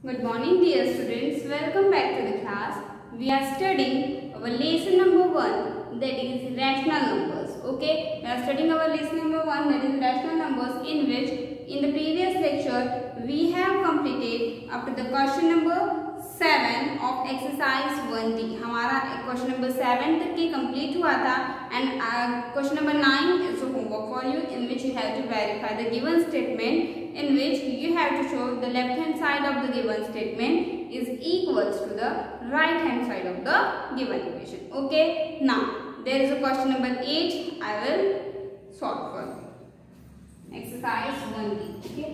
Good morning dear students, welcome back to the class. We are studying our lesson number 1, that is rational numbers. Okay, we are studying our lesson number 1, that is rational numbers, in which in the previous lecture we have completed up to the question number 7 of exercise 1D. हमारा question number 7 तक के complete हुआ था and question number 9 is a homework for you in which you have to verify the given statement, in which you have to show the left hand side of the given statement is equals to the right hand side of the given equation. Okay, now there is a question number 8 I will solve for you. Exercise 1D. Okay.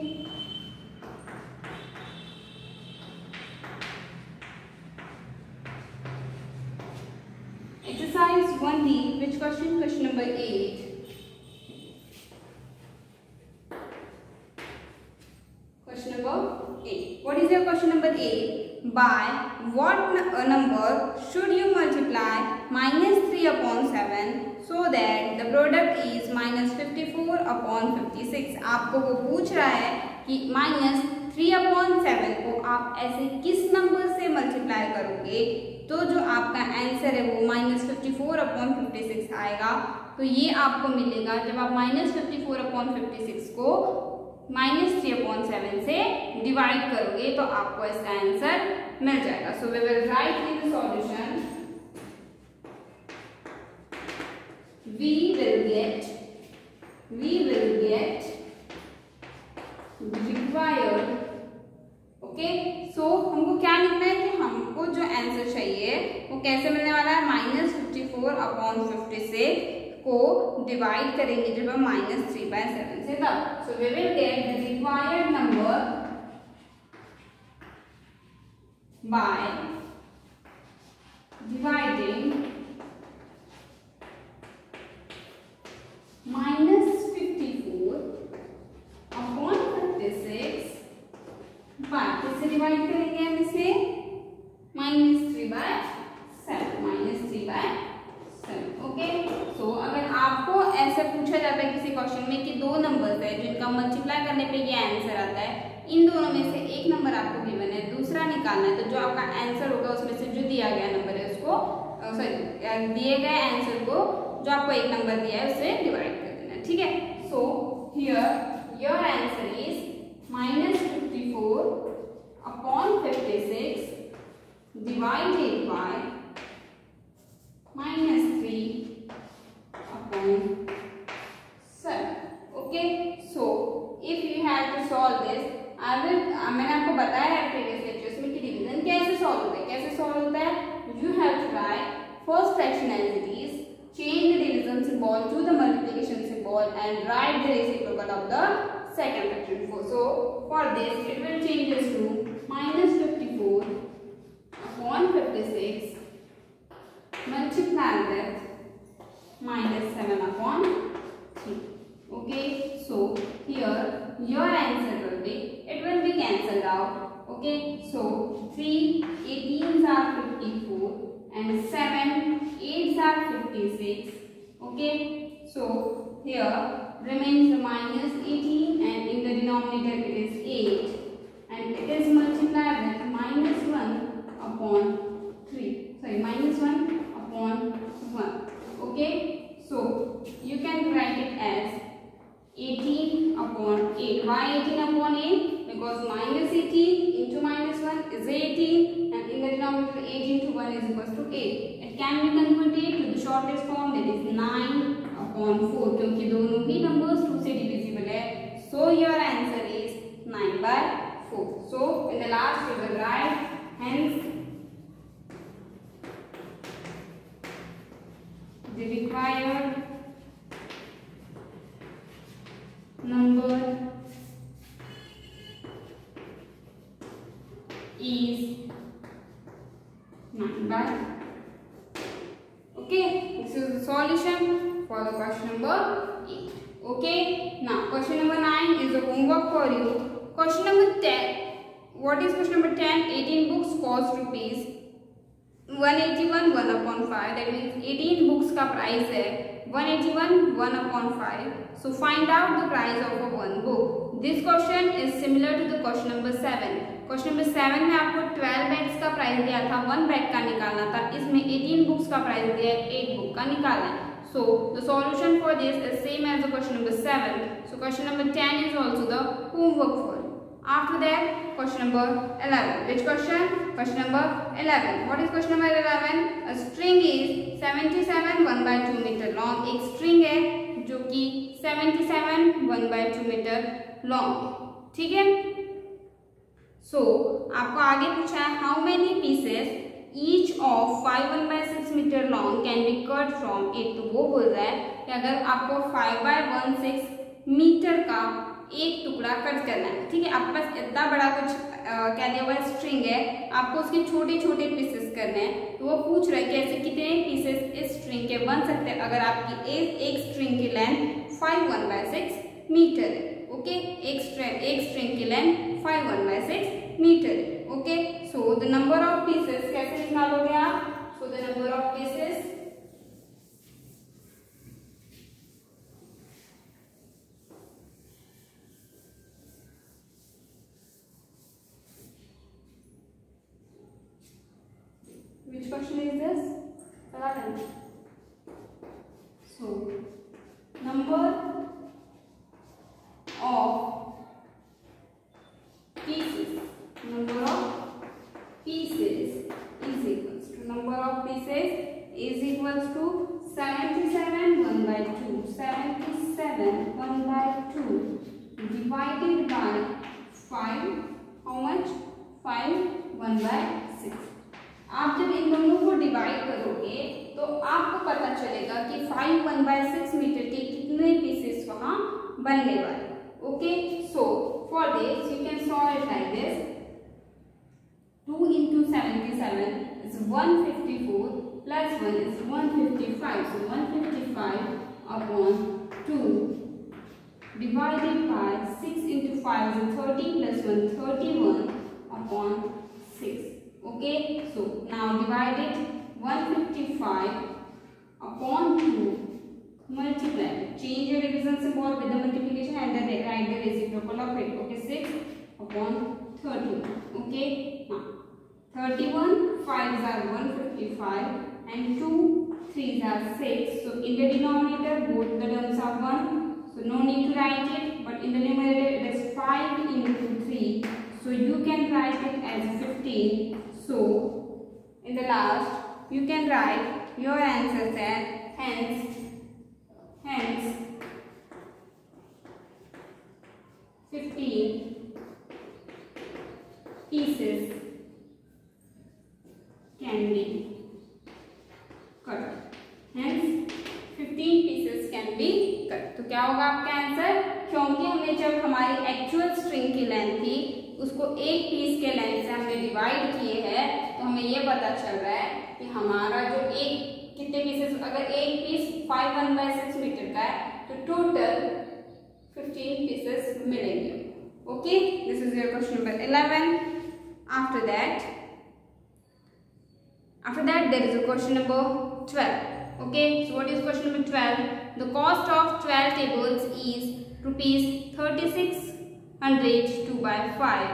Exercise 1D, which question? Question number 8. Question number 8. What is your question number 8? By what number should you multiply minus 3 upon 7 so that the product is minus 54 upon 56? आपको वो पूछ रहा है कि minus 3 upon 7 को आप ऐसे किस नंबर से मल्टीप्लाई करोगे तो जो आपका आंसर है वो माइनस 54 अपॉन 56 आएगा। तो ये आपको मिलेगा जब आप माइनस 54 अपॉन 56 को माइनस 3 अपॉन 7 से डिवाइड करोगे तो आपको इसका आंसर मिल जाएगा। So we will write in the solution, we will get required. Okay, so हमको क्या लिखना है कि हमको जो आंसर चाहिए वो कैसे मिलने वाला है, माइनस 54 अपॉन 56 को डिवाइड करेंगे जब हम माइनस 3/7 से तब। So we will get the required number by dividing minus 54 upon 56 किससे डिवाइड करेंगे हम इसे, माइनस 3/7। ओके, सो अगर आपको ऐसे पूछा जाता है किसी क्वेश्चन में कि दो नंबर्स है जिनका मल्टीप्लाई करने पे ये आंसर आता है, इन दोनों में से एक नंबर आपको गिवन है, दूसरा निकालना है, तो जो आपका आंसर होगा उसमें से जो दिया गया नंबर है उसको दिए गए आंसर को जो आपको एक नंबर दिया है उससे डिवाइड कर देना। ठीक है, so here your answer is minus 54 upon 56 divided by minus 3 upon 7. Okay, so if you have to solve this, मैंने आपको बताया है previous lectures में कि डिवीजन कैसे सॉल्व होता है। कैसे सॉल्व होता है, you have to write first fraction as it is, change the division symbol to the multiplication symbol and write the reciprocal of the second fraction. So for this it will changes to minus 54 upon 56 multiplied with minus 7 upon 3. Okay, so here your answer will be, it will be cancelled out. Okay, so 3 18s are 54 and 7 8s are 56. Okay, so here remains the minus 18 and in the denominator it is 8 and it is multiplied with minus 1 upon 3. Sorry, minus 1 upon 1. Okay, so you can write it as 18 upon 8. Why 18 upon 8? Because minus 18 into minus 1 is 18 and in the denominator 8 into 1 is equals to 8. It can be converted to the shortest form, that is 9 upon 4, क्योंकि दोनों ही numbers 2 से divisible है, so your answer is 9/4. So in the last we will write hence the required number is 9/4. Okay, this is the solution for the question number 8. Okay, now question number 9 is a homework for you. Question number 10. What is question number 10? 18 books cost rupees 181 1 upon 5. That means 18 books का price है 181 1 upon 5. So find out the price of a one book. This question is similar to the question number 7. Question number 7 में आपको 12 bags का price दिया था, 1 bag का निकालना था. इसमें 18 बुक्स का प्राइस दिया है, 8 बुक का निकालना है. So the solution for this is same as the question number 7. So question number 10 is also the homework for you. After that, question number 11. Which question? Question number 11. What is question number 11? A string is 77 1/2 meter long. एक string है जो कि 77 1/2 meter long. ठीक है? So आपको आगे पूछा है how many pieces each of 5 1/6 meter long can be cut from it. तो वो बोल रहा है कि अगर आपको 5/16 मीटर का एक टुकड़ा कट करना है, ठीक है, आपके पास इतना बड़ा कुछ क्या दिया हुआ स्ट्रिंग है, आपको उसके छोटे छोटे पीसेस करने हैं. तो वो पूछ रहा है कि ऐसे कितने पीसेस इस स्ट्रिंग के बन सकते हैं अगर आपकी एक स्ट्रिंग की लेंथ 5 1/6 मीटर है. ओके, एक स्ट्रिंग की लेंथ 5 1/6 मीटर है. Okay, so the number of pieces कैसे निकालोगे आप? So the number of pieces which question is this? 11. So number of pieces is equals to number of pieces is equals to 77 1/2. 77 1/2 divided by 5. How much? 5 1/6. आप जब इन दोनों को divide करोगे तो आपको पता चलेगा कि 5 1/6 मीटर के कितने पीसेस वहां बनने वाले. Okay, so for this you can solve it like this. 2 into 77 is 154 plus 1 is 155. So 155 upon 2 divided by 6 into 5 is 30 plus 1 31 upon 6. Okay, so now divide it. 155 upon 2 multiply. Change your division symbol with the multiplication and then write the reciprocal of it. Okay, 6 upon 31. Okay, now 31 5s are 155 and 2 3s are 6. So in the denominator both the terms are 1. So no need to write it. But in the numerator it is 5 into 3. So you can write it as 15. So in the last you can write your answers as hence 15 pieces can be cut. Hence 15 pieces can be cut. तो क्या होगा आपका answer? क्योंकि हमने जब हमारी actual string की length थी उसको एक पीस के लेंथ से हमने डिवाइड किए हैं तो हमें ये पता चल रहा है कि हमारा जो एक कितने पीसेस, अगर एक पीस 5 1/6 मीटर का है तो टोटल 15 पीसेस मिलेंगे. Okay, this is your question number 11. After that there is a question number 12. Okay, so what is question number 12? The cost of 12 tables is rupees 3600 2/5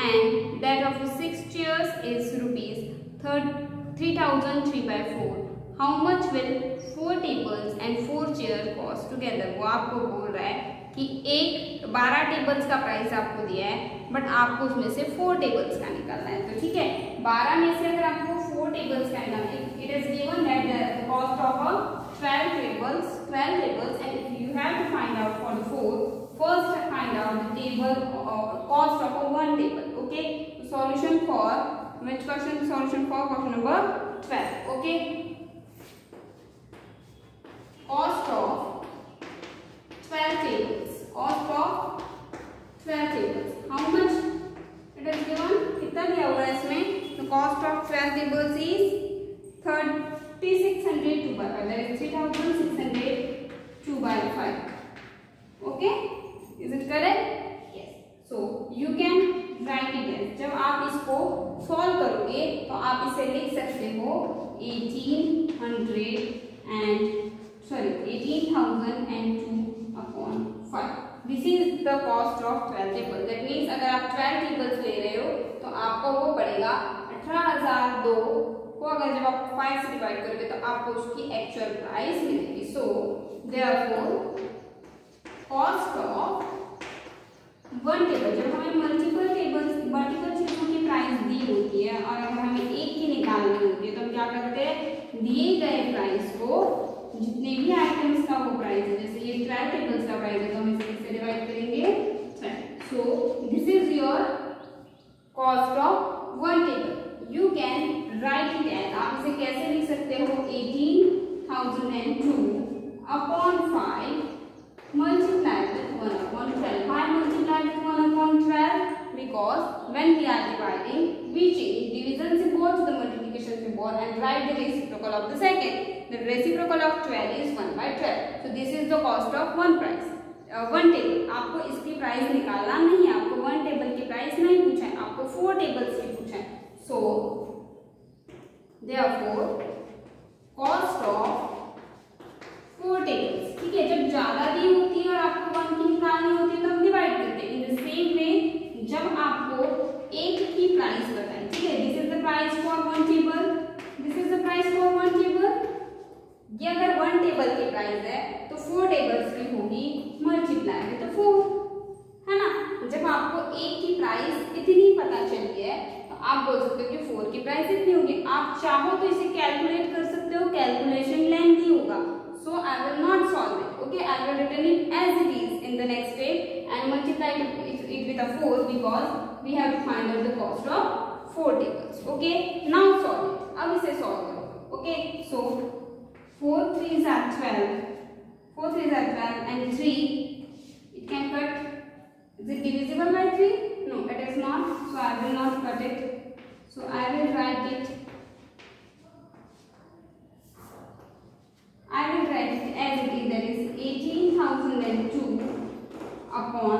and that of 6 chairs is rupees 3000 3/4. How much will 4 tables and 4 chairs cost together? वो आपको बोल रहा है कि 12 tables का price आपको दिया है बट आपको उसमें से 4 टेबल्स का निकालना है. तो ठीक है, 12 में से अगर आपको 4 टेबल्स का निकालना है, it is given that the cost of 12 tables and if you have to find out for the 4, first find out the table cost of 1 table. Okay, so solution for which question? Solution for question number 12. Okay, cost of 12 tables. Cost of 12 tables. How much it is given? कितना दिया हुआ है इसमें? The cost of 12 tables is 3600 2/5. That is 3600 2/5. Okay, is it correct? Yes. So you can write it as, जब आप इसको solve करोगे तो आप इसे लिख सकते हो 18,002 upon 5. This is the cost of 12 table. That means अगर आप 12 टेबल्स ले रहे हो तो आपका वो पड़ेगा 18,002 को अगर जब आप 5 से डिवाइड करोगे तो आपको उसकी एक्चुअल प्राइस मिलेगी। So therefore cost of one table, जब हमें मल्टीपल चीजों की प्राइस दी होती है और अगर हमें एक की निकालनी होती है तो हम क्या करते हैं, दिए गए प्राइस को जितने भी आइटम्स का वो प्राइस है, जैसे ये 12 टेबल्स का प्राइस है तो हम इसे किससे डिवाइड करेंगे 12। So this is your cost of one table. You can write it as, आप इसे कैसे लिख सकते हो, 18,002 upon 5 multiplied with 1 upon 12. Why multiplied with 1 upon 12? Because when we are dividing, we change division symbol to the multiplication symbol and write the reciprocal of the second. The reciprocal of 12 is 1 by 12. So this is the cost of one price. One table. आपको इसकी price निकालना नहीं है, आपको one table की price नहीं पूछा है, आपको 4 टेबल्स की पूछा है। So therefore cost of 4 tables, ठीक है। जब ज्यादा दी होती है और आपको वन की निकालनी होती है तो हम डिवाइड करते हैं। इन द सेम वे जब आपको एक की प्राइस बताएं, ठीक है, this is the price for one table, this is the price for one table. ये अगर वन टेबल की प्राइस है तो 4 टेबल्स की होगी मल्टीप्लाई विद 4, है ना। जब आपको एक की प्राइस इतनी पता चली है तो आप बोल सकते हो कि 4 की प्राइस इतनी होगी। आप चाहो तो इसे कैलकुलेट कर सकते हो, कैलकुलेशन लेंथी होगा। So I will not solve it. Okay, I will written it as it is in the next step and multiply it with a 4 because we have to find out the cost of 4 tables. Okay, now solve it. अब इसे solve करो. Okay, so 4 3s are 12. 4 3s are 12 and 3. It can cut. Is it divisible by 3? No, it is not. So I will not cut it. So I will write it. I will write it as it is, that is 18,002 upon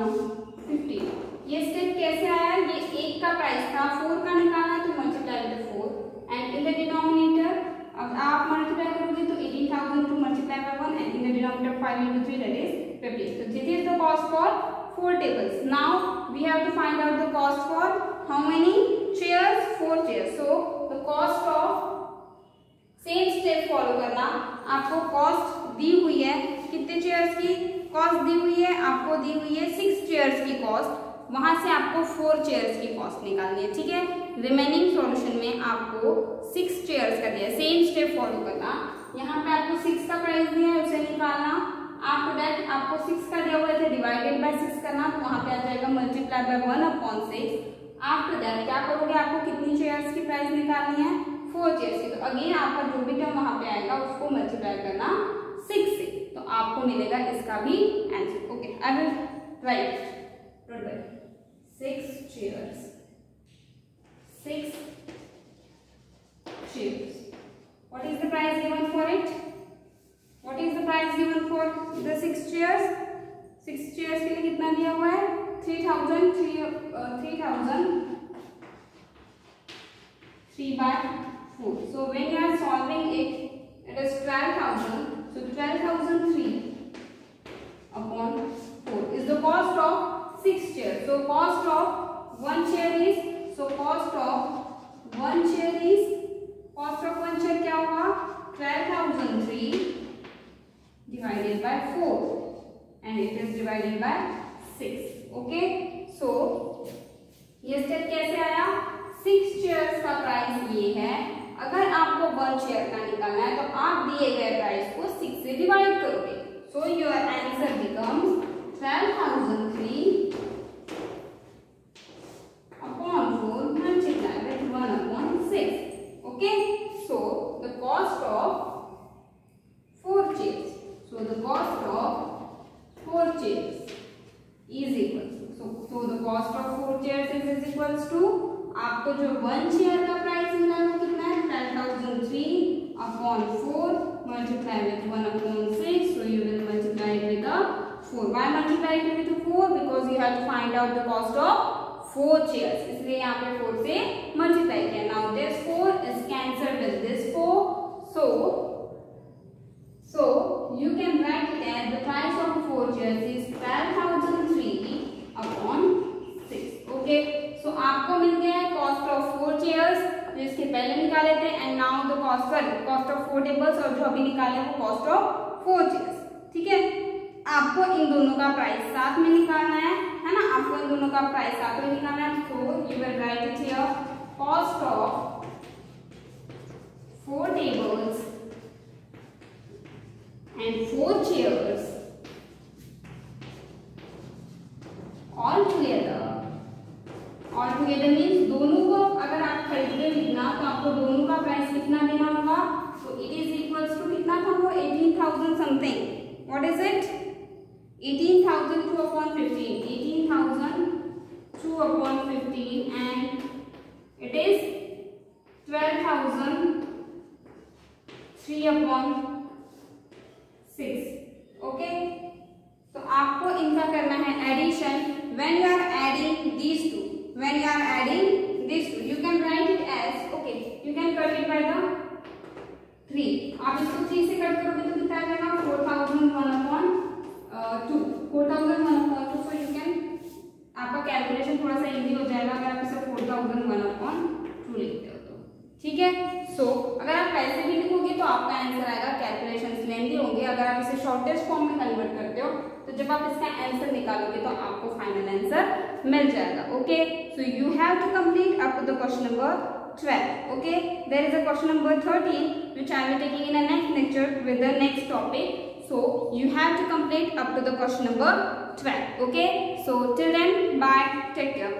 15. ये step कैसे आया, ये एक का price था, 4 का निकालना तो multiply with 4 and in the denominator अब आप मल्टीप्लाई करोगे तो 18,002 multiply by 1 and in the denominator 5 into 3 that is 15. So this is the cost for 4 tables. Now we have to find out the cost for how many chairs, 4 chairs. So the cost of same step follow करना। आपको cost दी हुई है कितने chairs की cost दी हुई है, आपको दी हुई है 6 चेयर्स की कॉस्ट, वहां से आपको 4 चेयर्स की कॉस्ट निकालनी है, ठीक है। रिमेनिंग सॉल्यूशन में आपको 6 चेयर्स का दिया है, सेम स्टेप फॉलो करना। यहाँ पे आपको 6 का प्राइस दिया है, उसे निकालना। आफ्टर दैट आपको 6 का दिया हुआ है, डिवाइडेड बाय 6 करना, तो वहां पे आ जाएगा multiply by 1 upon 6। After that क्या करोगे, आपको कितनी चेयर्स की प्राइस निकालनी है, 4 चेयर्स की। तो अगेन आपका जो भी टर्म वहां पे आएगा उसको मल्टीप्लाई करना 6 से, तो आपको मिलेगा इसका भी answer. Okay, I will write 6 chairs, 6 chairs. What is the price given for it? What is the price given for the 6 chairs? 6 chairs के लिए कितना दिया हुआ है, 3,000 3 by 4. So when you are solving it, it is 12,000. So 12,003 upon 4 is the cost of 6 chairs. So cost of one chair is, so cost of one chair is, cost of one chair क्या होगा, 12,003 divided by 4 and it is divided by 6. Okay, so ये step कैसे आया, 6 chairs का price ये है। अगर आपको 1 चेयर का निकालना है तो आप दिए गए प्राइस को 6 से डिवाइड करोगे। So your answer becomes 12,003 upon 4 multiplied with 1 upon 6. Okay, so the cost of 4 chairs. So the cost of 4 chairs is equal to, so the cost of 4 chairs is equals to, आपको जो 1 chair का price मिला वो कितना है, 12,003 upon 4 multiply with 1 upon 6. So you will multiply it with a 4. Why multiply it with 4? Because you have to find out the cost of 4 chairs. इसलिए यहाँ पे 4 से multiply किया. Now this 4 is cancelled with this 4. So you can write it as the price of 4 chairs is 12,003 okay, सो आपको मिल गया है cost of 4 chairs जो इसके पहले निकाले थे, and now the cost of 4 tables, और जो अभी निकाले वो कॉस्ट ऑफ 4 चेयर्स। ठीक है, आपको इन दोनों का प्राइस साथ में निकालना है ना, आपको इन दोनों का प्राइस साथ में निकालना है। So you will write it here, cost of 4 tables and 4 chairs all together means दोनों को अगर आप खरीदे लिखना तो आपको दोनों का प्राइस कितना देना होगा, तो इट इज इक्वल्स टू कितना था वो 18,000 something. What is it? 18,000 2 upon 15, 18,000 2 upon 15 and it is 12,000 3 upon 6। Okay, तो आपको इनका करना है addition. When you are adding these two, you can write it as, okay, you can cut it by the 3। आप इसको 3 से कट करोगे तो कितना आ जाएगा 4,001 upon 2, 4,001 upon 2। So you can, आपका कैलकुलेशन थोड़ा सा इजी हो जाएगा अगर आप इसे 4,001 upon 2 लिखते हो तो। ठीक है, सो अगर आप पैसे भी लिखोगे तो आपका आंसर आएगा, कैलकुलेशंस लेंदी होंगे। अगर आप इसे शॉर्टेस्ट फॉर्म में कन्वर्ट करते हो तो जब आप इसका आंसर निकालोगे तो आपको फाइनल आंसर मिल जाएगा। Okay, so you have to complete up to the question number 12। Okay, there is a question number 13 which I will taking in a next lecture with the next topic. So you have to complete up to the question number 12. Okay, so till then, bye, take care.